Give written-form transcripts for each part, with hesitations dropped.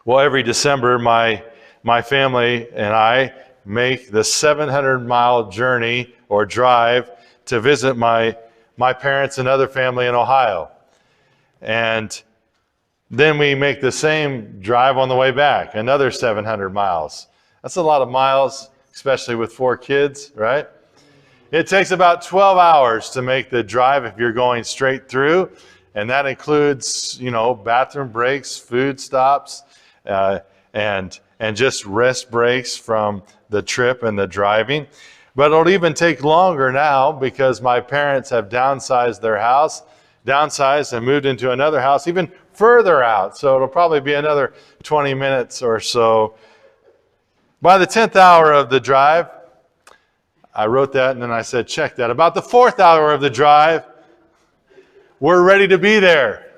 Well, every December, my family and I make the 700-mile journey or drive to visit my parents and other family in Ohio. And then we make the same drive on the way back, another 700 miles. That's a lot of miles, especially with 4 kids, right? It takes about 12 hours to make the drive if you're going straight through, and that includes, bathroom breaks, food stops, and just rest breaks from the trip and the driving. But it'll even take longer now because my parents have downsized their house, and moved into another house even further out. So it'll probably be another 20 minutes or so. By the 10th hour of the drive, I wrote that and then I said, check that. About the 4th hour of the drive, we're ready to be there.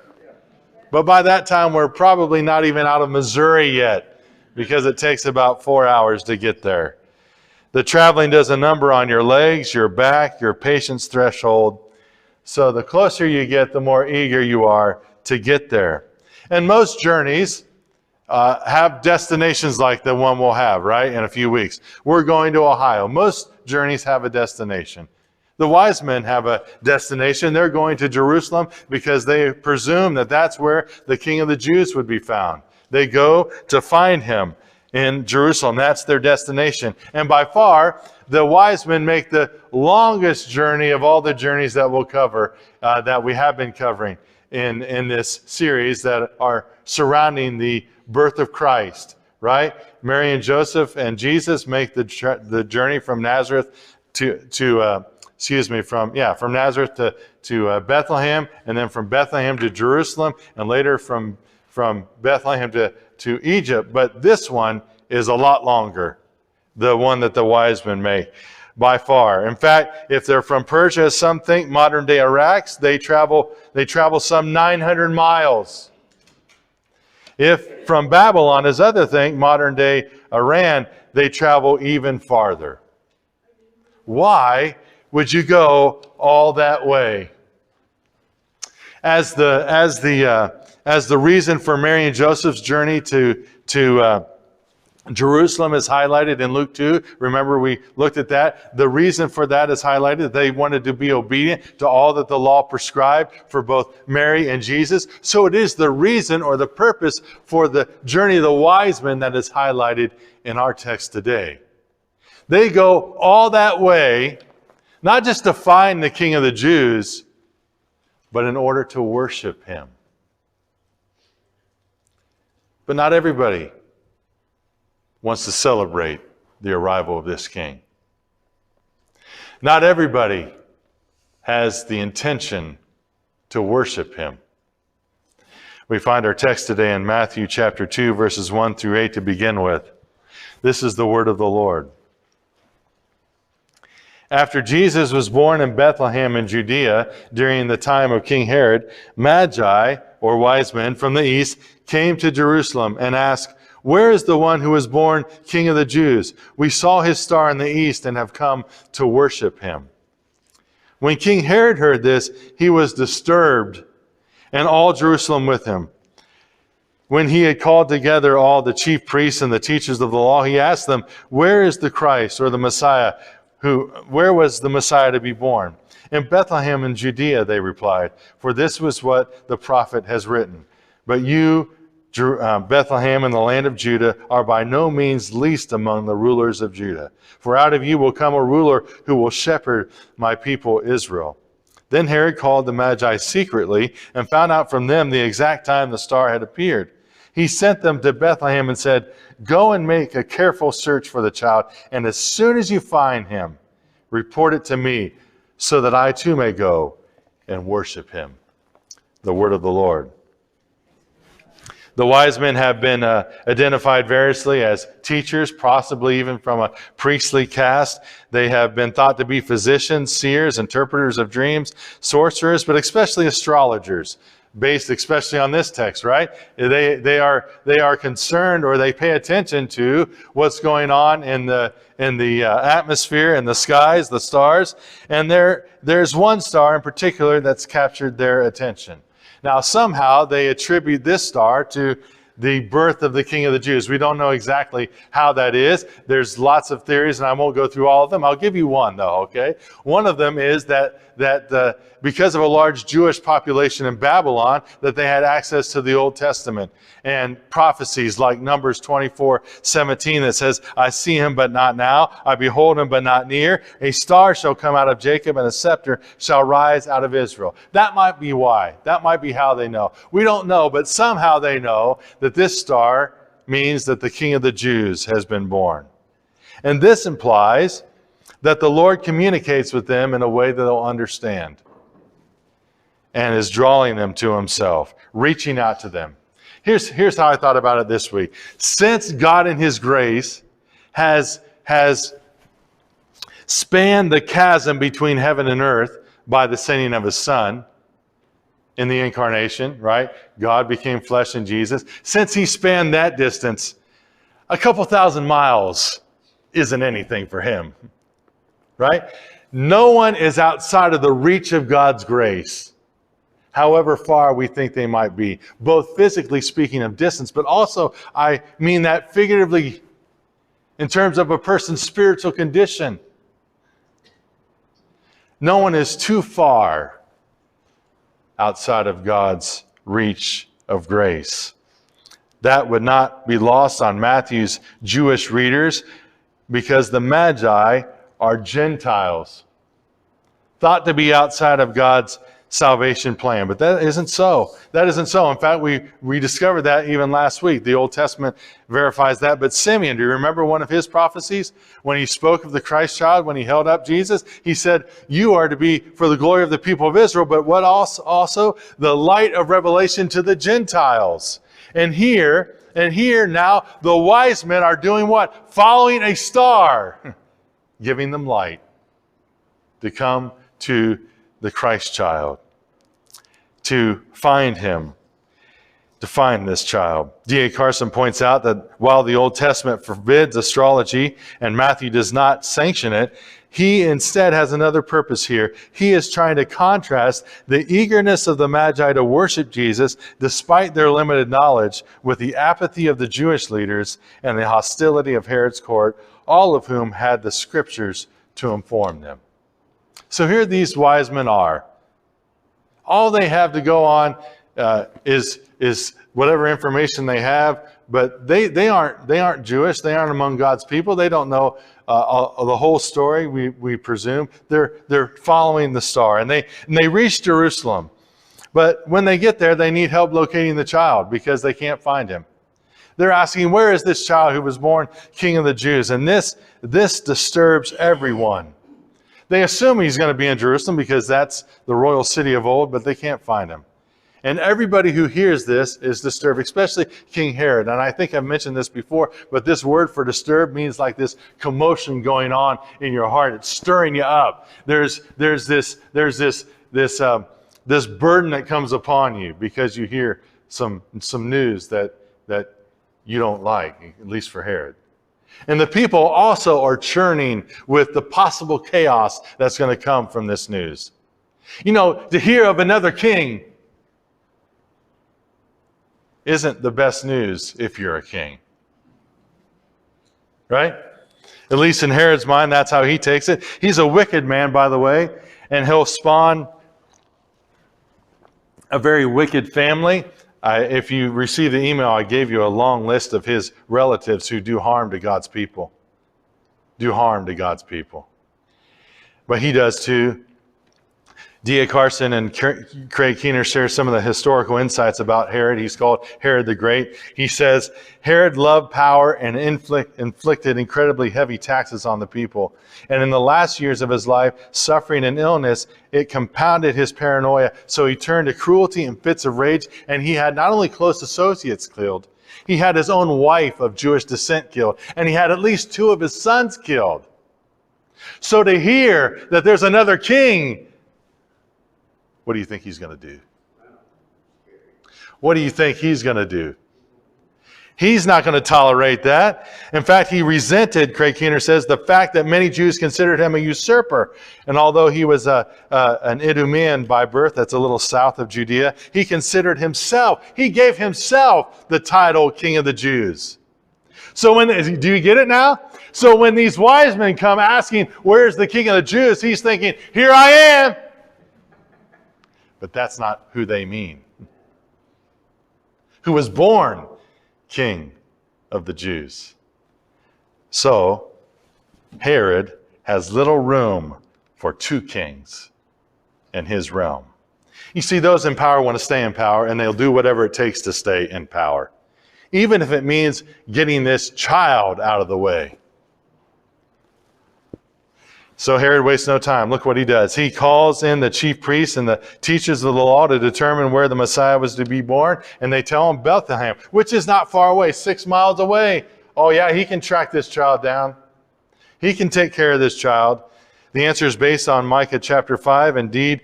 But by that time, we're probably not even out of Missouri yet because it takes about 4 hours to get there. The traveling does a number on your legs, your back, your patience threshold. So the closer you get, the more eager you are to get there. And most journeys have destinations like the one we'll have, right, in a few weeks. We're going to Ohio. Most journeys have a destination. The wisemen have a destination. They're going to Jerusalem because they presume that that's where the King of the Jews would be found. They go to find him in Jerusalem. That's their destination. And by far, the wise men make the longest journey of all the journeys that we'll cover, that we have been covering in this series that are surrounding the birth of Christ, right? Mary and Joseph and Jesus make the journey from Nazareth from Nazareth to Bethlehem, and then from Bethlehem to Jerusalem, and later from Bethlehem to Egypt. But this one is a lot longer, the one that the wise men make, by far. In fact, if they're from Persia, some think modern day Iraq, they travel some 900 miles. If from Babylon, as others think, modern day Iran, they travel even farther. Why would you go all that way? As the reason for Mary and Joseph's journey to Jerusalem is highlighted in Luke 2. Remember, we looked at that. The reason for that is highlighted. They wanted to be obedient to all that the law prescribed for both Mary and Jesus. So it is the reason or the purpose for the journey of the wise men that is highlighted in our text today. They go all that way, not just to find the King of the Jews, but in order to worship him. But not everybody wants to celebrate the arrival of this king. Not everybody has the intention to worship him. We find our text today in Matthew chapter 2, verses 1 through 8 to begin with. This is the word of the Lord. After Jesus was born in Bethlehem in Judea during the time of King Herod, Magi, or wise men from the east, came to Jerusalem and asked, "Where is the one who was born King of the Jews? We saw his star in the east and have come to worship him." When King Herod heard this, he was disturbed, and all Jerusalem with him. When he had called together all the chief priests and the teachers of the law, he asked them, "Where is the Christ, or the Messiah? Where was the Messiah to be born?" "In Bethlehem in Judea," they replied, "for this was what the prophet has written. But you, Bethlehem in the land of Judah, are by no means least among the rulers of Judah. For out of you will come a ruler who will shepherd my people Israel." Then Herod called the Magi secretly and found out from them the exact time the star had appeared. He sent them to Bethlehem and said, "Go and make a careful search for the child, and as soon as you find him, report it to me, so that I too may go and worship him." The word of the Lord. The wise men have been identified variously as teachers, possibly even from a priestly caste. They have been thought to be physicians, seers, interpreters of dreams, sorcerers, but especially astrologers, based especially on this text, right? They are concerned, or they pay attention to what's going on in the atmosphere, in the skies, the stars. And there's one star in particular that's captured their attention. Now, somehow they attribute this star to the birth of the King of the Jews. We don't know exactly how that is. There's lots of theories, and I won't go through all of them. I'll give you one, though, okay? One of them is that because of a large Jewish population in Babylon, that they had access to the Old Testament and prophecies like Numbers 24:17 that says, I see him, but not now. I behold him, but not near. A star shall come out of Jacob, and a scepter shall rise out of Israel. That might be why. That might be how they know. We don't know, but somehow they know that this star means that the King of the Jews has been born. And this implies that the Lord communicates with them in a way that they'll understand and is drawing them to himself, reaching out to them. Here's how I thought about it this week. Since God in his grace has spanned the chasm between heaven and earth by the sending of his Son in the incarnation, right? God became flesh in Jesus. Since he spanned that distance, a couple thousand miles isn't anything for him, right? No one is outside of the reach of God's grace, however far we think they might be, both physically speaking of distance, but also I mean that figuratively in terms of a person's spiritual condition. No one is too far outside of God's reach of grace. That would not be lost on Matthew's Jewish readers because the Magi are Gentiles, thought to be outside of God's salvation plan. But that isn't so. That isn't so. In fact, we discovered that even last week. The Old Testament verifies that. But Simeon, do you remember one of his prophecies? When he spoke of the Christ child, when he held up Jesus, he said, you are to be for the glory of the people of Israel, but what also the light of revelation to the Gentiles. And here now, the wise men are doing what? Following a star, giving them light to come to the Christ child, to find him, to find this child. D.A. Carson points out that while the Old Testament forbids astrology and Matthew does not sanction it, he instead has another purpose here. He is trying to contrast the eagerness of the Magi to worship Jesus despite their limited knowledge with the apathy of the Jewish leaders and the hostility of Herod's court, all of whom had the scriptures to inform them. So here these wise men are. All they have to go on is whatever information they have, but they aren't Jewish. They aren't among God's people. They don't know the whole story. We presume they're following the star, and they reach Jerusalem. But when they get there, they need help locating the child because they can't find him. They're asking, where is this child who was born King of the Jews? And this disturbs everyone. They assume he's going to be in Jerusalem because that's the royal city of old, but they can't find him. And everybody who hears this is disturbed, especially King Herod. And I think I've mentioned this before, but this word for disturbed means like this commotion going on in your heart. It's stirring you up. There's this burden that comes upon you because you hear some news that you don't like, at least for Herod. And the people also are churning with the possible chaos that's going to come from this news. You know, to hear of another king isn't the best news if you're a king. Right? At least in Herod's mind, that's how he takes it. He's a wicked man, by the way, and he'll spawn a very wicked family. If you received the email, I gave you a long list of his relatives who do harm to God's people. Do harm to God's people. But he does too. D.A. Carson and Craig Keener share some of the historical insights about Herod. He's called Herod the Great. He says, Herod loved power and inflicted incredibly heavy taxes on the people. And in the last years of his life, suffering and illness, it compounded his paranoia. So he turned to cruelty and fits of rage. And he had not only close associates killed, he had his own wife of Jewish descent killed. And he had at least 2 of his sons killed. So to hear that there's another king, what do you think he's going to do? What do you think he's going to do? He's not going to tolerate that. In fact, he resented, Craig Keener says, the fact that many Jews considered him a usurper. And although he was an Idumean by birth, that's a little south of Judea, he considered himself, he gave himself the title King of the Jews. So do you get it now? So when these wise men come asking, where's the King of the Jews? He's thinking, here I am. But that's not who they mean. Who was born King of the Jews. So Herod has little room for two kings in his realm. You see, those in power want to stay in power, and they'll do whatever it takes to stay in power, even if it means getting this child out of the way. So Herod wastes no time. Look what he does. He calls in the chief priests and the teachers of the law to determine where the Messiah was to be born. And they tell him Bethlehem, which is not far away, 6 miles away. Oh yeah, he can track this child down. He can take care of this child. The answer is based on Micah chapter 5. Indeed,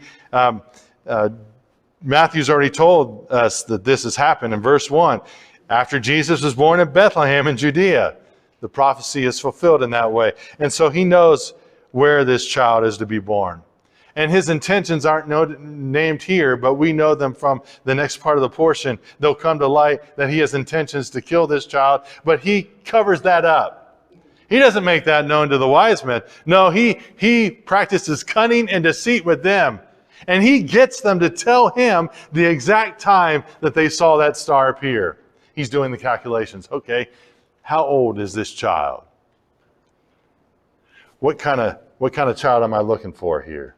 Matthew's already told us that this has happened in verse 1. After Jesus was born in Bethlehem in Judea, the prophecy is fulfilled in that way. And so he knows where this child is to be born. And his intentions aren't named here, but we know them from the next part of the portion. They'll come to light that he has intentions to kill this child, but he covers that up. He doesn't make that known to the wise men. No, he practices cunning and deceit with them. And he gets them to tell him the exact time that they saw that star appear. He's doing the calculations. Okay, how old is this child? What kind of child am I looking for here?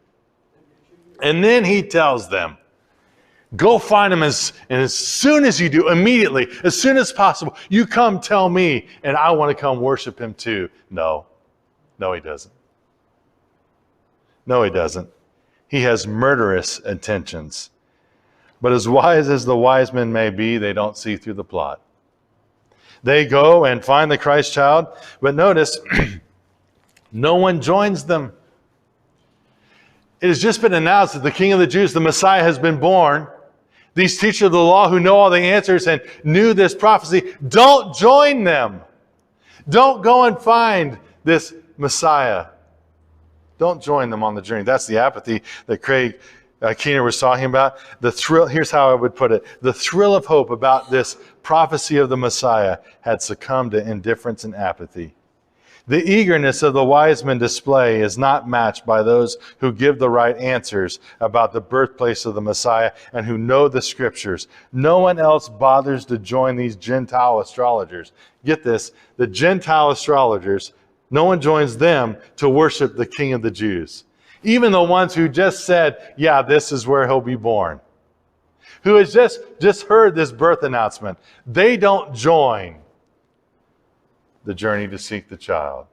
And then he tells them, go find him and as soon as you do, immediately, as soon as possible, you come tell me and I want to come worship him too. No, he doesn't. No, he doesn't. He has murderous intentions. But as wise as the wise men may be, they don't see through the plot. They go and find the Christ child, but notice, no one joins them. It has just been announced that the King of the Jews, the Messiah, has been born. These teachers of the law who know all the answers and knew this prophecy, don't join them. Don't go and find this Messiah. Don't join them on the journey. That's the apathy that Craig Keener was talking about. The thrill, here's how I would put it. The thrill of hope about this prophecy of the Messiah had succumbed to indifference and apathy. The eagerness of the wise men display is not matched by those who give the right answers about the birthplace of the Messiah and who know the scriptures. No one else bothers to join these Gentile astrologers. Get this, the Gentile astrologers, no one joins them to worship the King of the Jews. Even the ones who just said, yeah, this is where he'll be born. Who has just heard this birth announcement. They don't join the journey to seek the child.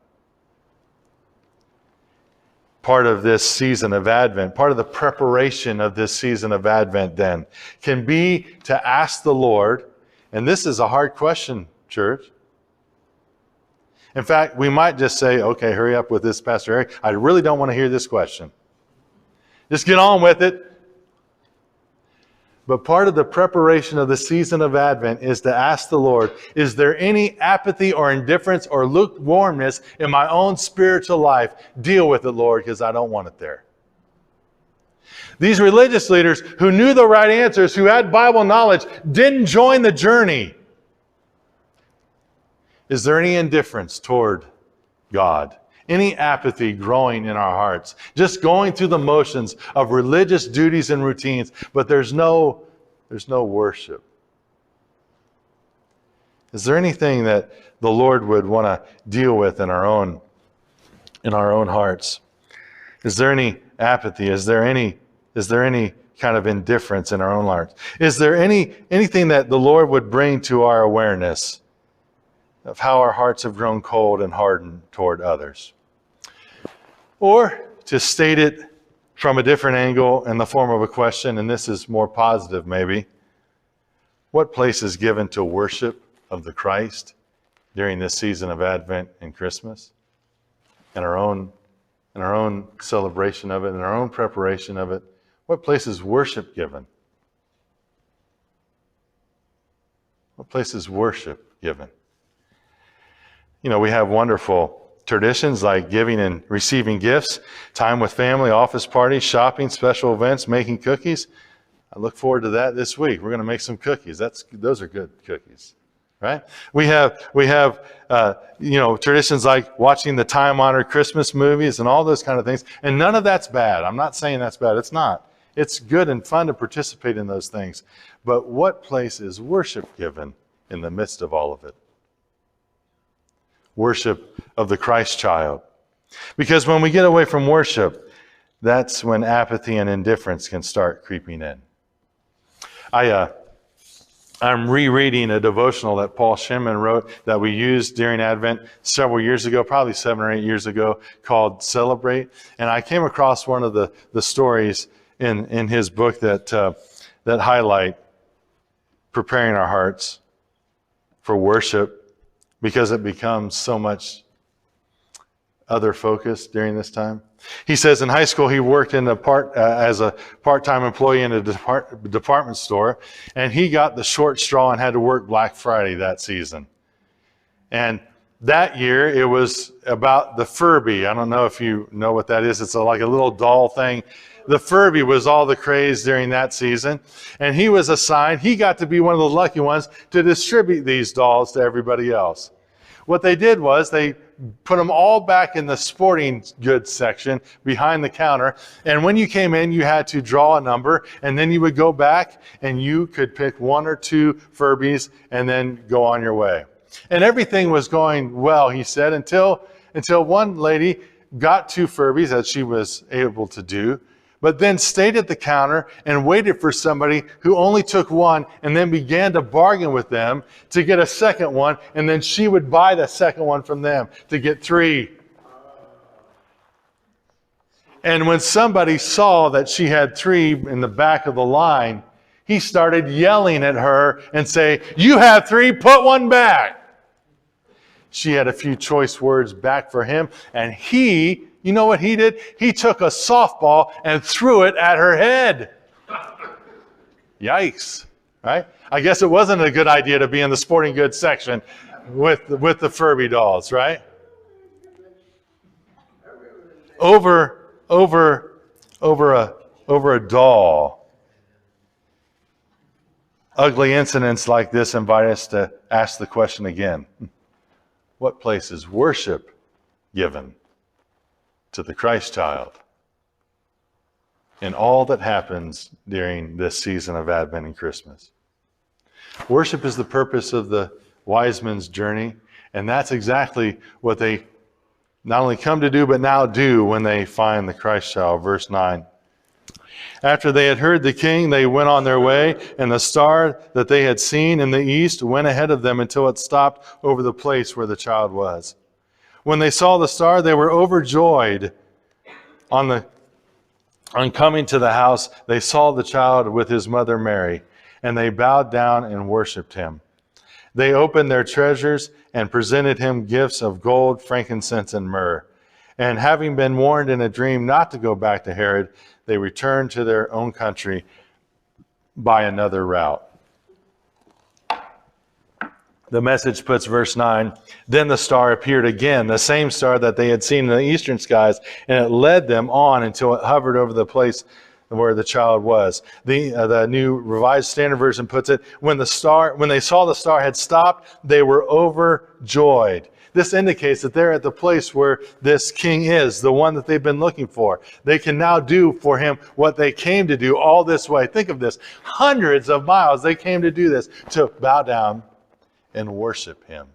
Part of this season of Advent, part of the preparation of this season of Advent then, can be to ask the Lord, and this is a hard question, church. In fact, we might just say, okay, hurry up with this, Pastor Eric. I really don't want to hear this question. Just get on with it. But part of the preparation of the season of Advent is to ask the Lord, is there any apathy or indifference or lukewarmness in my own spiritual life? Deal with it, Lord, because I don't want it there. These religious leaders who knew the right answers, who had Bible knowledge, didn't join the journey. Is there any indifference toward God? Any apathy growing in our hearts? Just going through the motions of religious duties and routines, but there's no worship. Is there anything that the Lord would want to deal with in our own hearts? Is there any apathy? Is there any kind of indifference in our own hearts? Is there anything that the Lord would bring to our awareness of how our hearts have grown cold and hardened toward others? Or to state it from a different angle in the form of a question, and this is more positive maybe, what place is given to worship of the Christ during this season of Advent and Christmas? In our own celebration of it, in our own preparation of it, what place is worship given? What place is worship given? You know, we have wonderful traditions like giving and receiving gifts, time with family, office parties, shopping, special events, making cookies. I look forward to that this week. We're going to make some cookies. Those are good cookies, right? We have traditions like watching the time-honored Christmas movies and all those kind of things. And none of that's bad. I'm not saying that's bad. It's not. It's good and fun to participate in those things. But what place is worship given in the midst of all of it? Worship of the Christ child. Because when we get away from worship, that's when apathy and indifference can start creeping in. I'm rereading a devotional that Paul Shinman wrote that we used during Advent several years ago, probably 7 or 8 years ago, called Celebrate. And I came across one of the stories in his book that highlight preparing our hearts for worship, because it becomes so much other focus during this time. He says in high school he worked as a part-time employee in a department store, and he got the short straw and had to work Black Friday that season. And that year it was about the Furby. I don't know if you know what that is. It's like a little doll thing. The Furby was all the craze during that season, and he was assigned. He got to be one of the lucky ones to distribute these dolls to everybody else. What they did was they put them all back in the sporting goods section behind the counter. And when you came in, you had to draw a number, and then you would go back and you could pick 1 or 2 Furbies and then go on your way. And everything was going well, he said, until one lady got 2 Furbies, as she was able to do, but then stayed at the counter and waited for somebody who only took 1, and then began to bargain with them to get a second one, and then she would buy the second one from them to get 3. And when somebody saw that she had 3 in the back of the line, he started yelling at her and say, "You have 3, put 1 back." She had a few choice words back for him, and you know what he did? He took a softball and threw it at her head. Yikes, right? I guess it wasn't a good idea to be in the sporting goods section with the Furby dolls, right? Over a doll. Ugly incidents like this invite us to ask the question again. What place is worship given to the Christ child in all that happens during this season of Advent and Christmas? Worship is the purpose of the wise men's journey, and that's exactly what they not only come to do, but now do when they find the Christ child. Verse 9. After they had heard the king, they went on their way, and the star that they had seen in the east went ahead of them until it stopped over the place where the child was. When they saw the star, they were overjoyed. On coming to the house, they saw the child with his mother Mary, and they bowed down and worshipped him. They opened their treasures and presented him gifts of gold, frankincense, and myrrh. And having been warned in a dream not to go back to Herod, they returned to their own country by another route. The Message puts verse 9, then the star appeared again, the same star that they had seen in the eastern skies, and it led them on until it hovered over the place where the child was. The New Revised Standard Version puts it, when they saw the star had stopped, they were overjoyed. This indicates that they're at the place where this king is, the one that they've been looking for. They can now do for him what they came to do all this way. Think of this, hundreds of miles they came to do this, to bow down and worship him.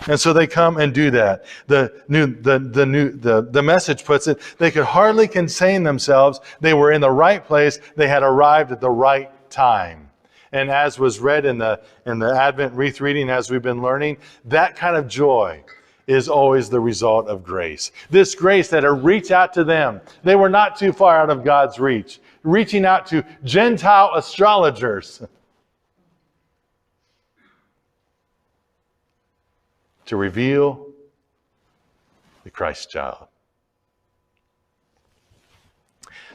And so they come and do that. The Message puts it, they could hardly contain themselves. They were in the right place. They had arrived at the right time. And as was read in the Advent wreath reading, as we've been learning, that kind of joy is always the result of grace. This grace that had reached out to them. They were not too far out of God's reach, reaching out to Gentile astrologers to reveal the Christ child.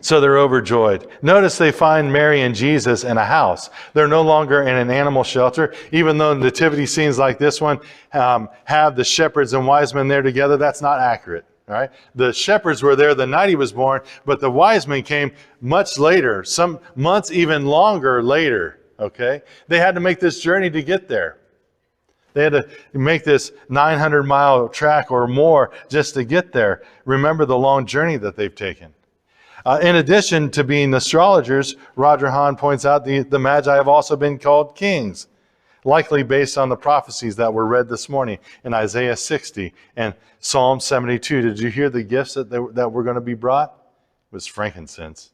So they're overjoyed. Notice they find Mary and Jesus in a house. They're no longer in an animal shelter. Even though nativity scenes like this one have the shepherds and wise men there together, that's not accurate. All right? The shepherds were there the night he was born, but the wise men came much later, some months even longer later. Okay? They had to make this journey to get there. They had to make this 900-mile track or more just to get there. Remember the long journey that they've taken. In addition to being astrologers, Roger Hahn points out the Magi have also been called kings, likely based on the prophecies that were read this morning in Isaiah 60 and Psalm 72. Did you hear the gifts that were going to be brought? It was frankincense.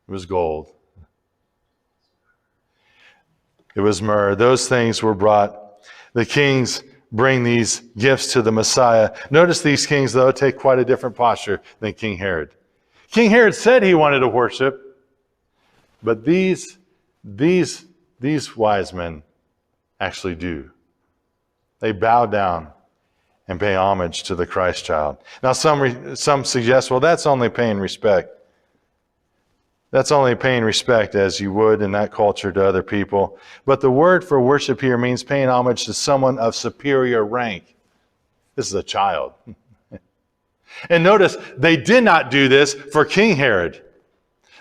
It was gold. It was myrrh. Those things were brought. The kings bring these gifts to the Messiah. Notice these kings, though, take quite a different posture than King Herod. King Herod said he wanted to worship, but these wise men actually do. They bow down and pay homage to the Christ child. Now, some suggest, well, that's only paying respect. That's only paying respect as you would in that culture to other people. But the word for worship here means paying homage to someone of superior rank. This is a child. And notice, they did not do this for King Herod.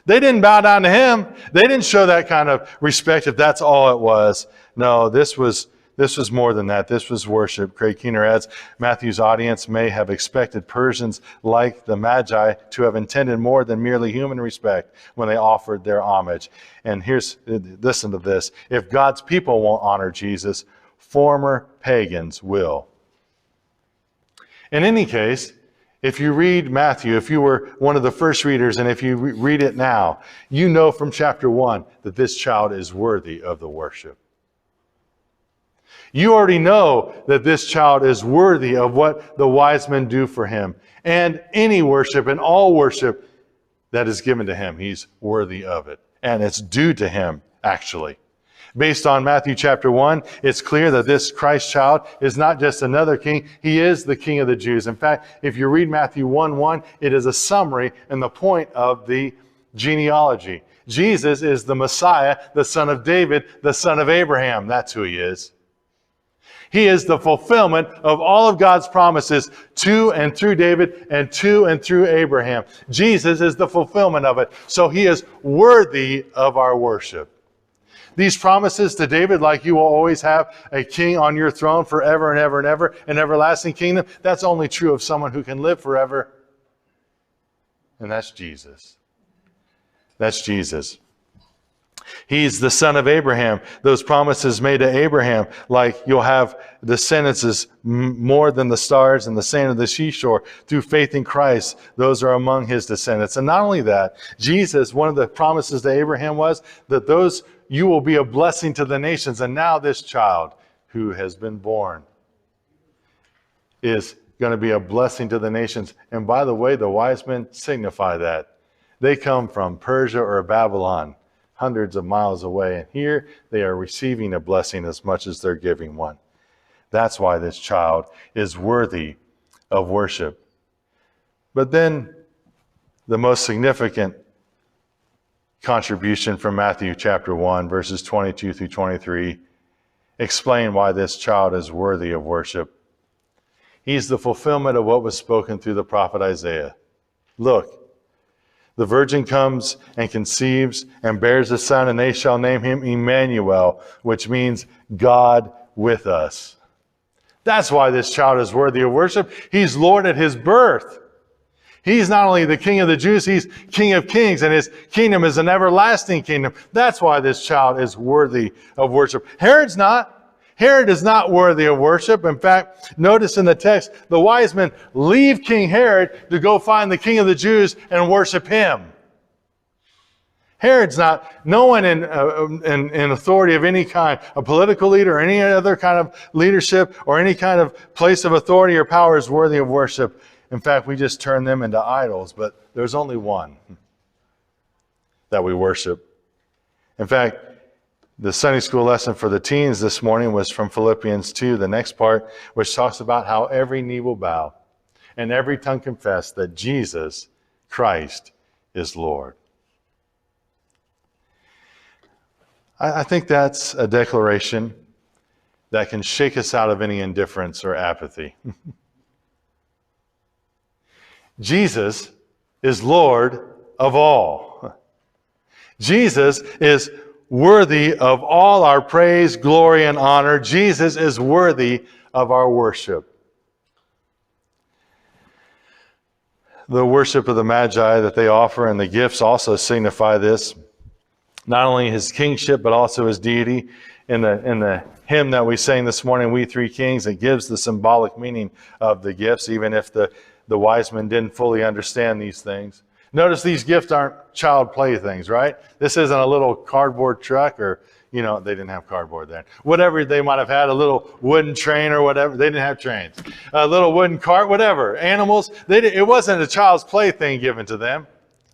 They didn't bow down to him. They didn't show that kind of respect if that's all it was. No, this was more than that. This was worship. Craig Keener adds, Matthew's audience may have expected Persians like the Magi to have intended more than merely human respect when they offered their homage. And listen to this. If God's people won't honor Jesus, former pagans will. In any case, if you read Matthew, if you were one of the first readers, and if you read it now, you know from chapter 1 that this child is worthy of the worship. You already know that this child is worthy of what the wise men do for him. And any worship and all worship that is given to him, he's worthy of it. And it's due to him, actually. Based on Matthew chapter 1, it's clear that this Christ child is not just another king. He is the King of the Jews. In fact, if you read Matthew 1:1, it is a summary and the point of the genealogy. Jesus is the Messiah, the son of David, the son of Abraham. That's who he is. He is the fulfillment of all of God's promises to and through David and to and through Abraham. Jesus is the fulfillment of it. So he is worthy of our worship. These promises to David, like you will always have a king on your throne forever and ever and ever, an everlasting kingdom, that's only true of someone who can live forever. And that's Jesus. That's Jesus. He's the son of Abraham. Those promises made to Abraham, like you'll have descendants more than the stars and the sand of the seashore through faith in Christ. Those are among his descendants. And not only that, Jesus, one of the promises to Abraham was that you will be a blessing to the nations. And now this child who has been born is going to be a blessing to the nations. And by the way, the wise men signify that. They come from Persia or Babylon, hundreds of miles away. And here they are receiving a blessing as much as they're giving one. That's why this child is worthy of worship. But then the most significant contribution from Matthew chapter 1, verses 22 through 23, explain why this child is worthy of worship. He's the fulfillment of what was spoken through the prophet Isaiah. Look, the virgin comes and conceives and bears a son, and they shall name him Emmanuel, which means God with us. That's why this child is worthy of worship. He's Lord at his birth. He's not only the King of the Jews, he's King of kings, and his kingdom is an everlasting kingdom. That's why this child is worthy of worship. Herod's not. Herod is not worthy of worship. In fact, notice in the text, the wise men leave King Herod to go find the King of the Jews and worship him. Herod's not, no one in authority of any kind, a political leader or any other kind of leadership or any kind of place of authority or power is worthy of worship. In fact, we just turn them into idols, but there's only one that we worship. In fact, the Sunday school lesson for the teens this morning was from Philippians 2, the next part, which talks about how every knee will bow and every tongue confess that Jesus Christ is Lord. I think that's a declaration that can shake us out of any indifference or apathy. Jesus is Lord of all. Jesus is worthy of all our praise, glory, and honor. Jesus is worthy of our worship. The worship of the Magi that they offer and the gifts also signify this. Not only his kingship, but also his deity. In the hymn that we sang this morning, We Three Kings, it gives the symbolic meaning of the gifts, even if the wise men didn't fully understand these things. Notice these gifts aren't child playthings, right? This isn't a little cardboard truck or, they didn't have cardboard then. Whatever they might have had, a little wooden train or whatever. They didn't have trains. A little wooden cart, whatever. Animals. It wasn't a child's plaything given to them,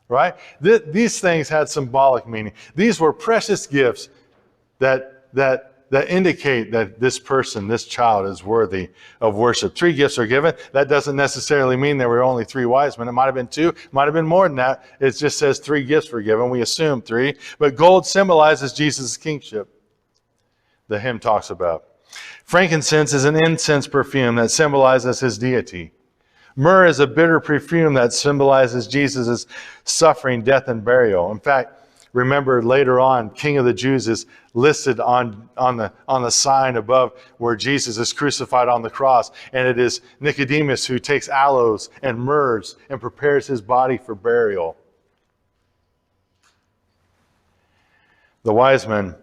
right? These things had symbolic meaning. These were precious gifts that indicate that this person, this child, is worthy of worship. 3 gifts are given. That doesn't necessarily mean there were only 3 wise men. It might have been 2, might have been more than that. It just says 3 gifts were given. We assume 3. But gold symbolizes Jesus' kingship, the hymn talks about. Frankincense is an incense perfume that symbolizes his deity. Myrrh is a bitter perfume that symbolizes Jesus' suffering, death, and burial. In fact, remember later on, King of the Jews is listed on the sign above where Jesus is crucified on the cross. And it is Nicodemus who takes aloes and myrrhs and prepares his body for burial. The wise men,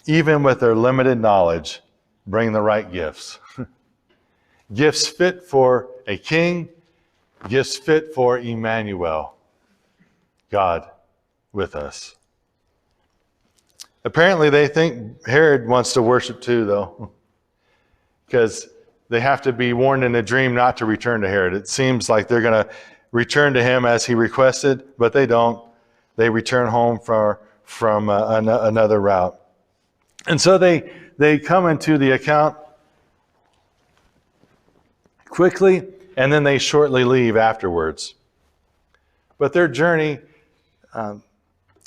even with their limited knowledge, bring the right gifts. Gifts fit for a king, gifts fit for Emmanuel, God with us. Apparently, they think Herod wants to worship too, though, because they have to be warned in a dream not to return to Herod. It seems like they're going to return to him as he requested, but they don't. They return home from another route. And so they come into the account quickly, and then they shortly leave afterwards. But their journey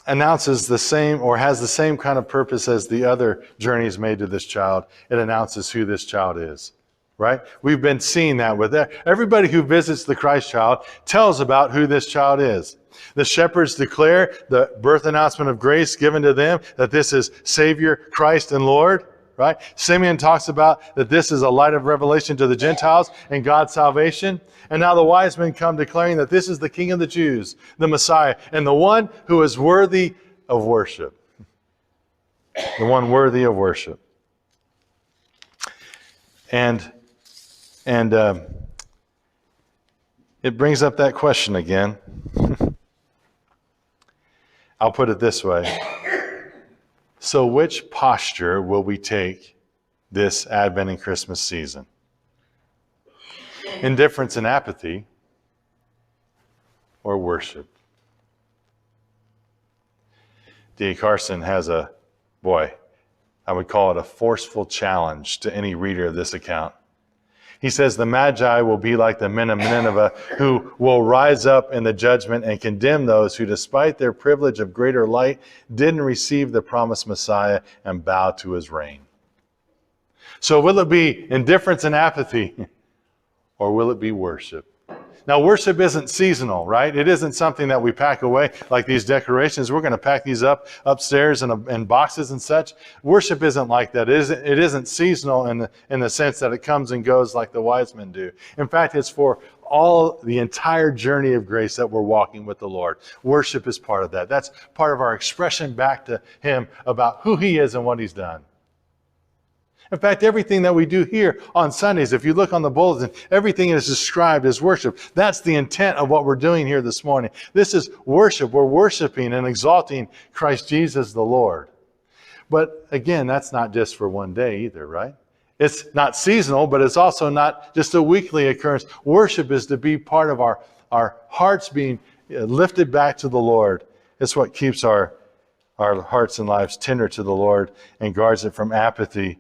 announces the same, or has the same kind of purpose as the other journeys made to this child. It announces who this child is, right? We've been seeing that with that. Everybody who visits the Christ child tells about who this child is. The shepherds declare the birth announcement of grace given to them, that this is Savior, Christ, and Lord, right? Simeon talks about that this is a light of revelation to the Gentiles and God's salvation. And now the wise men come declaring that this is the King of the Jews, the Messiah, and the one who is worthy of worship. The one worthy of worship. And it brings up that question again. I'll put it this way. So which posture will we take this Advent and Christmas season? Indifference and apathy, or worship? D. Carson has I would call it a forceful challenge to any reader of this account. He says the Magi will be like the men of Nineveh who will rise up in the judgment and condemn those who, despite their privilege of greater light, didn't receive the promised Messiah and bow to his reign. So will it be indifference and apathy, or will it be worship? Now, worship isn't seasonal, right? It isn't something that we pack away like these decorations. We're going to pack these up upstairs in boxes and such. Worship isn't like that. It isn't seasonal in the sense that it comes and goes like the wise men do. In fact, it's for the entire journey of grace that we're walking with the Lord. Worship is part of that. That's part of our expression back to him about who he is and what he's done. In fact, everything that we do here on Sundays, if you look on the bulletin, everything is described as worship. That's the intent of what we're doing here this morning. This is worship. We're worshiping and exalting Christ Jesus the Lord. But again, that's not just for one day either, right? It's not seasonal, but it's also not just a weekly occurrence. Worship is to be part of our hearts being lifted back to the Lord. It's what keeps our hearts and lives tender to the Lord and guards it from apathy.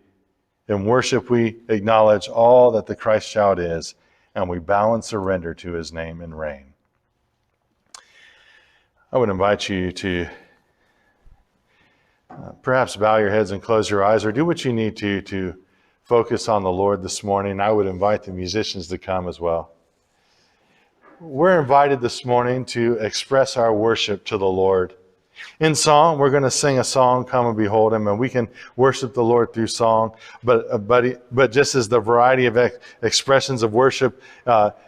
In worship, we acknowledge all that the Christ child is, and we bow and surrender to his name and reign. I would invite you to perhaps bow your heads and close your eyes, or do what you need to focus on the Lord this morning. I would invite the musicians to come as well. We're invited this morning to express our worship to the Lord. In song, we're going to sing a song, Come and Behold Him, and we can worship the Lord through song. But just as the variety of expressions of worship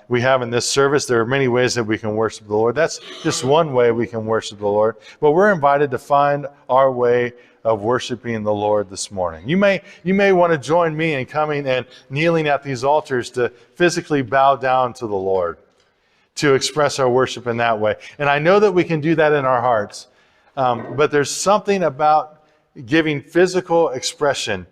we have in this service, there are many ways that we can worship the Lord. That's just one way we can worship the Lord. But we're invited to find our way of worshiping the Lord this morning. You may want to join me in coming and kneeling at these altars to physically bow down to the Lord, to express our worship in that way. And I know that we can do that in our hearts. But there's something about giving physical expression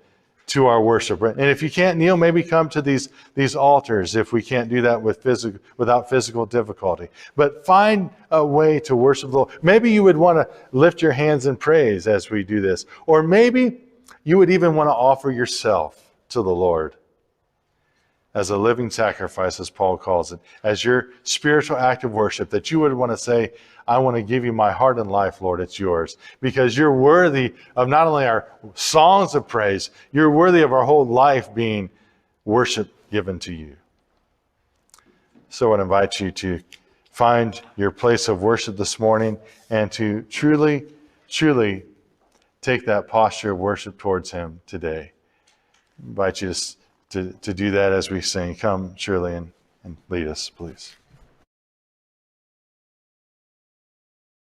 to our worship. And if you can't kneel, maybe come to these altars if we can't do that without physical difficulty. But find a way to worship the Lord. Maybe you would want to lift your hands in praise as we do this. Or maybe you would even want to offer yourself to the Lord as a living sacrifice, as Paul calls it, as your spiritual act of worship, that you would want to say, I want to give you my heart and life, Lord, it's yours. Because you're worthy of not only our songs of praise, you're worthy of our whole life being worship given to you. So I invite you to find your place of worship this morning and to truly, truly take that posture of worship towards Him today. I invite you to do that as we sing. Come, Shirley, and lead us, please.